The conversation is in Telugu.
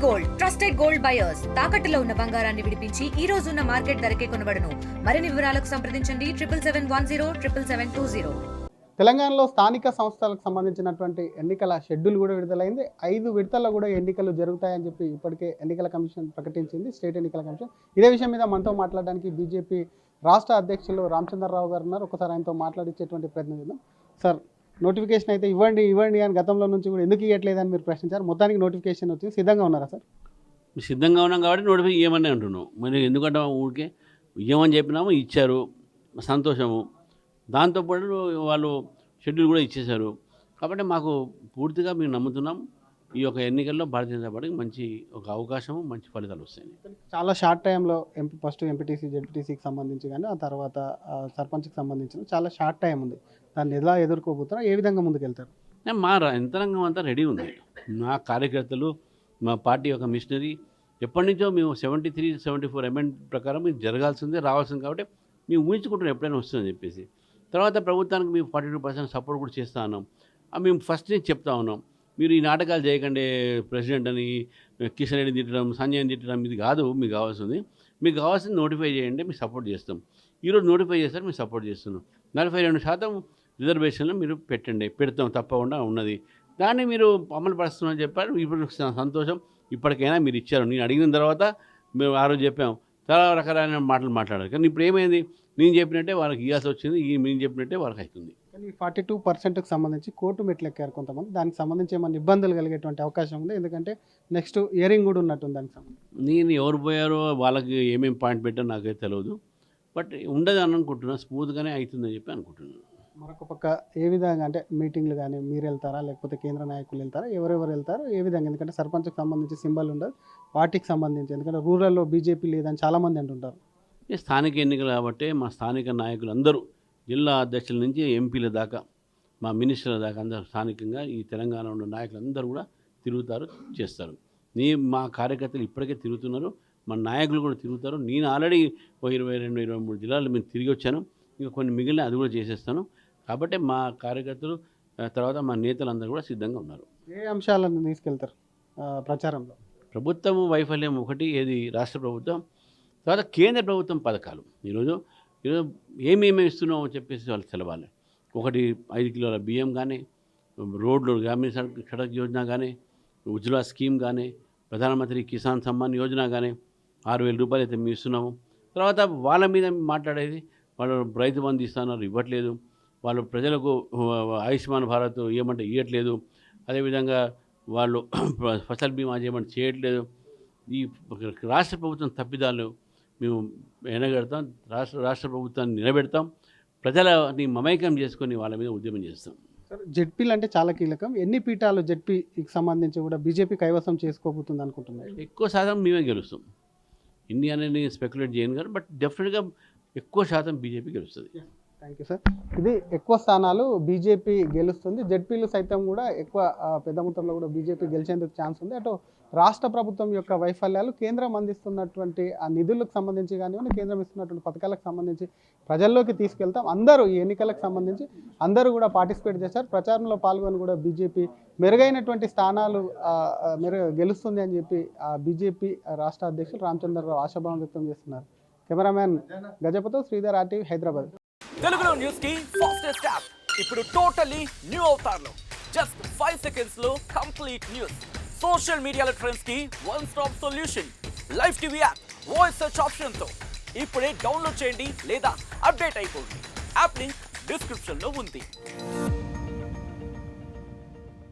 గోల్డ్ ట్రస్టెడ్ గోల్డ్ బయర్స్ తాకట్టులో ఉన్న బంగారాన్ని విడిపించి ఈ రోజు ఉన్న మార్కెట్ ధరకే కొనబడును. మరిన్ని వివరాలకు సంప్రదించండి 77107720. తెలంగాణలో స్థానిక సంస్థలకు సంబంధించినటువంటి ఎన్నికల షెడ్యూల్ కూడా విడుదలైంది. 5 విడతల్లో కూడా ఎన్నికలు జరుగుతాయని చెప్పి ఇప్పటికే ఎన్నికల కమిషన్ ప్రకటించింది, స్టేట్ ఎన్నికల కమిషన్. ఇదే విషయం మీద మనతో మాట్లాడడానికి బీజేపీ రాష్ట్ర అధ్యక్షులు రామచంద్రరావు గారు ఉన్నారు. ఒకసారి ఆయనతో మాట్లాడించేటువంటి ప్రయత్నం చేద్దాం. సార్, నోటిఫికేషన్ అయితే ఇవ్వండి అని గతంలో నుంచి కూడా ఎందుకు ఇవ్వట్లేదని మీరు ప్రశ్నించారు. మొత్తానికి నోటిఫికేషన్ వచ్చింది, సిద్ధంగా ఉన్నారా సార్? సిద్ధంగా ఉన్నాం కాబట్టి నోటిఫికేషన్ ఇవ్వమని అంటున్నాం. మరి ఎందుకంటే ఊరికే ఇవ్వమని చెప్పినాము, ఇచ్చారు, సంతోషము. దాంతోపాటు వాళ్ళు షెడ్యూల్ కూడా ఇచ్చేశారు. కాబట్టి మాకు పూర్తిగా మేము నమ్ముతున్నాం ఈ యొక్క ఎన్నికల్లో భారతీయ జనతా పార్టీకి మంచి ఒక అవకాశము, మంచి ఫలితాలు వస్తాయి. చాలా షార్ట్ టైంలో ఫస్ట్ ఎంపీటీసీ జెడ్పీటీసీకి సంబంధించి కానీ ఆ తర్వాత సర్పంచ్కి సంబంధించిన చాలా షార్ట్ టైం ఉంది. దాన్ని ఎలా ఎదుర్కోబోతున్నారు, ఏ విధంగా ముందుకెళ్తారు? మా యంత్రాంగం అంతా రెడీ ఉంది. మా కార్యకర్తలు, మా పార్టీ యొక్క మిషనరీ ఎప్పటి నుంచో మేము 73, 74 అమెండ్మెంట్ ప్రకారం ఇది జరగాల్సిందే, రావాల్సింది. కాబట్టి మేము ఊహించుకుంటున్నాం ఎప్పుడైనా వస్తుందని చెప్పేసి. తర్వాత ప్రభుత్వానికి మేము 42% సపోర్ట్ కూడా చేస్తూ ఉన్నాం. మేము ఫస్ట్ నుంచి చెప్తా ఉన్నాం, మీరు ఈ నాటకాలు చేయకండి, ప్రెసిడెంట్ అని కిషన్ రెడ్డి తిట్టడం, సంజయ్ తిట్టడం, ఇది కాదు మీకు కావాల్సింది. మీకు కావాల్సింది నోటిఫై చేయండి, మీకు సపోర్ట్ చేస్తాం. ఈరోజు నోటిఫై చేస్తారు, మేము సపోర్ట్ చేస్తున్నాం. 42% రిజర్వేషన్లు మీరు పెడతాం తప్పకుండా ఉన్నది. దాన్ని మీరు అమలు పరుస్తున్నామని చెప్పారు. ఇప్పుడు సంతోషం, ఇప్పటికైనా మీరు ఇచ్చారు. నేను అడిగిన తర్వాత మేము ఆ రోజు చెప్పాం, చాలా రకరకాల మాటలు మాట్లాడారు. కానీ ఇప్పుడు ఏమైంది, నేను చెప్పినట్టే వాళ్ళకి ఇవ్వాల్సి వచ్చింది, మేము చెప్పినట్టే వాళ్ళకి అవుతుంది. కానీ 42%కి సంబంధించి కోర్టు మెట్లు ఎక్కారు కొంతమంది. దానికి సంబంధించి ఏమైనా ఇబ్బందులు కలిగేటువంటి అవకాశం ఉంది, ఎందుకంటే నెక్స్ట్ ఇయరింగ్ కూడా ఉన్నట్టుంది దానికి సంబంధించి. నేను ఎవరు పోయారో వాళ్ళకి ఏమేమి పాయింట్ పెట్టారో నాకైతే తెలియదు. బట్ ఉండదు అని అనుకుంటున్నాను, స్మూత్గానే అవుతుందని చెప్పి అనుకుంటున్నాను. మరొక పక్క ఏ విధంగా అంటే మీటింగ్లు కానీ మీరు వెళ్తారా, లేకపోతే కేంద్ర నాయకులు వెళ్తారా, ఎవరెవరు వెళ్తారు, ఏ విధంగా? ఎందుకంటే సర్పంచ్కి సంబంధించి సింబల్ ఉండదు, పార్టీకి సంబంధించి, ఎందుకంటే రూరల్లో బీజేపీ లేదని చాలామంది అంటుంటారు. స్థానిక ఎన్నికలు కాబట్టి మా స్థానిక నాయకులు అందరూ, జిల్లా అధ్యక్షుల నుంచి ఎంపీల దాకా, మా మినిస్టర్ల దాకా అందరూ స్థానికంగా ఈ తెలంగాణ ఉన్న నాయకులు అందరూ కూడా తిరుగుతారు, చేస్తారు. మా కార్యకర్తలు ఇప్పటికే తిరుగుతున్నారు, మా నాయకులు కూడా తిరుగుతారు. నేను ఆల్రెడీ 22, 23 జిల్లాలు మేము తిరిగి వచ్చాను. ఇంకా కొన్ని మిగిలిన అది కూడా చేసేస్తాను. కాబట్టి మా కార్యకర్తలు తర్వాత మా నేతలు అందరూ కూడా సిద్ధంగా ఉన్నారు. ఏ అంశాలను తీసుకెళ్తారు ప్రచారంలో? ప్రభుత్వం వైఫల్యం ఒకటి, ఏది రాష్ట్ర ప్రభుత్వం, తర్వాత కేంద్ర ప్రభుత్వం పథకాలు. ఈరోజు ఏమేమి ఇస్తున్నామో చెప్పేసి వాళ్ళు తెలవాలి. ఒకటి 5 కిలోల బియ్యం కానీ, రోడ్లు, గ్రామీణ సడక్ యోజన కానీ, ఉజ్వల స్కీమ్ కానీ, ప్రధానమంత్రి కిసాన్ సమ్మాన్ యోజన కానీ 6,000 రూపాయలు అయితే మేము ఇస్తున్నాము. తర్వాత వాళ్ళ మీద మాట్లాడేది, వాళ్ళు రైతు బంధు ఇస్తున్నారు, ఇవ్వట్లేదు. వాళ్ళు ప్రజలకు ఆయుష్మాన్ భారత్ ఏమంటే ఇవ్వట్లేదు. అదేవిధంగా వాళ్ళు ఫసల్ బీమా చేయమంటే చేయట్లేదు. ఈ రాష్ట్ర ప్రభుత్వం తప్పిదాలు మేము ఎండగడతాం, రాష్ట్ర ప్రభుత్వాన్ని నిలబెడతాం, ప్రజలని మమైకం చేసుకొని వాళ్ళ మీద ఉద్యమం చేస్తాం. జెడ్పీలు అంటే చాలా కీలకం. ఎన్ని పీఠాలు జెడ్పీకి సంబంధించి కూడా బీజేపీ కైవసం చేసుకోబోతుంది అనుకుంటున్నారు? ఎక్కువ శాతం మేమే గెలుస్తాం. ఇండియా అనేది స్పెక్యులేట్ చేయను కానీ, బట్ డెఫినెట్గా ఎక్కువ శాతం బీజేపీ గెలుస్తుంది. Thank you sir. ఇది ఎక్కువ స్థానాలు బీజేపీ గెలుస్తుంది. జెడ్పీలు సైతం కూడా ఎక్కువ పెద్ద మొత్తంలో కూడా బీజేపీ గెలిచేందుకు ఛాన్స్ ఉంది. అటు రాష్ట్ర ప్రభుత్వం యొక్క వైఫల్యాలు, కేంద్రం అందిస్తున్నటువంటి ఆ నిధులకు సంబంధించి కానివ్వండి, కేంద్రం ఇస్తున్నటువంటి పథకాలకు సంబంధించి ప్రజల్లోకి తీసుకెళ్తాం. అందరూ ఈ ఎన్నికలకు సంబంధించి అందరూ కూడా పార్టిసిపేట్ చేశారు. ప్రచారంలో పాల్గొని కూడా బీజేపీ మెరుగైనటువంటి స్థానాలు గెలుస్తుంది అని చెప్పి బీజేపీ రాష్ట్ర అధ్యక్షులు రామచంద్రరావు ఆశాభావం వ్యక్తం చేస్తున్నారు. కెమెరామ్యాన్ గజపతో శ్రీధర్, RTV, హైదరాబాద్. తెలుగులో న్యూస్ కి ఫాస్టెస్ట్ యాప్ ఇప్పుడు టోటల్లీ న్యూ అవతార్లో జస్ట్ 5 సెకండ్స్ లో కంప్లీట్ న్యూస్. సోషల్ మీడియాలో ట్రెండ్స్ కి one stop solution. Live TV app voice search option తో ఇప్పుడే డౌన్లోడ్ చేయండి లేదా అప్డేట్ అయిపోండి. యాప్ లింక్ డిస్క్రిప్షన్ లో ఉంది.